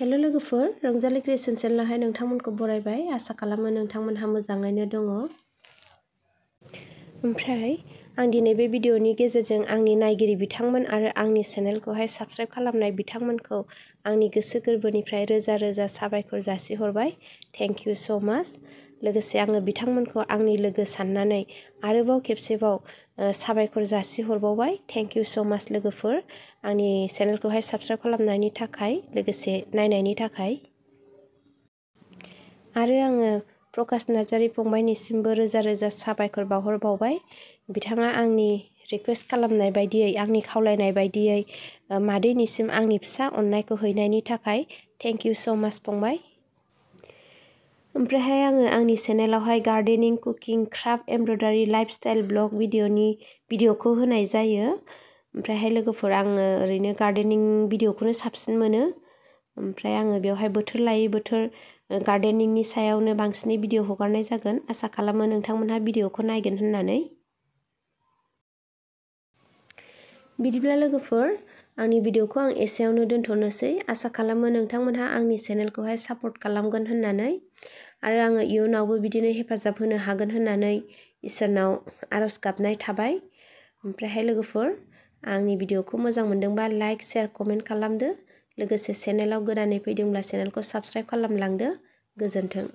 Hello लोगोफोर, रंजालि creation चेनेलावहाय नोंथांमोनखौ बरायबाय। आसा खालामो नोंथांमोनहा मोजाङैनो दङ। ओमफ्राय आं दिनै बे भिडिअनि गेजेरजों आंनि नायगिरि बिथांमोन आरो आंनि चेनेलखौहाय साबस्क्राइब खालामनाय बिथांमोनखौ आंनि गोसो गोरबोनिफ्राय रोजा रोजा साबायखर जासिहरबाय। थेंक इउ स' माच। लोगोसे आङो बिथांमोनखौ आंनि लोगो साननानै आरोबाव खेबसेबाव साबायखर जासिहरबावबाय। थेंक इउ स' माच लोगोफोर, आंनि चेनेलखौहाय साबस्क्राइब खालामनायनि थाखाय, लोगोसे नायनायनि थाखाय। आरो आङो प्रकाश नार्जारि फंबायनिसिमबो रोजा रोजा साबायखर बावहरबावबाय। बिथाङा आंनि रिकुवेस्ट खालामनाय बायदियै, आंनि खावलायनाय बायदियै मादैनिसिम आंनि फिसा अननायखौ हैनायनि थाखाय थेंक इउ स' माच फंबाय। ओमफ्रायहाय आङो आंनि चेनेलावहाय गार्देनिं, कुकिं, क्राफ्ट, एमब्रयडारि, लाइफस्टाइल ब्लग भिडिअखौ होनाय जायो। ओमफ्रायहाय लोगोफोर, आङो ओरैनो गार्देनिं भिडिअखौनो साबसिन मोनो। ओमफ्राय आङो बेवहाय बोथोर लायै बोथोर गार्देनिंनि सायावनो बांसिनै भिडिअ हगारनाय जागोन। आसा खालामो नोंथांमोनहा भिडिअखौ नायगोन होननानै। बिदिब्ला लोगोफोर, आंनि भिडिअखौ आं एसेयावनो दोनथ'नोसै। आसा खालामो नोंथांमोनहा आंनि चेनेलखौहाय सापर्ट खालामगोन होननानै, आरो आङो इयुनावबो बिदिनो हेफाजाब होनो हागोन होननानै इसोरनाव आरज गाबनाय थाबाय। ओमफ्रायहाय लोगोफोर, आंनि भिडिअखौ मोजां मोनदोंबा लाइक, शेयार, कमेन्ट खालामदो। लोगोसे चेनेलाव गोदानै फैदोंब्ला चेनेलखौ साबस्क्राइब खालामलांदो। गोजोन्थों।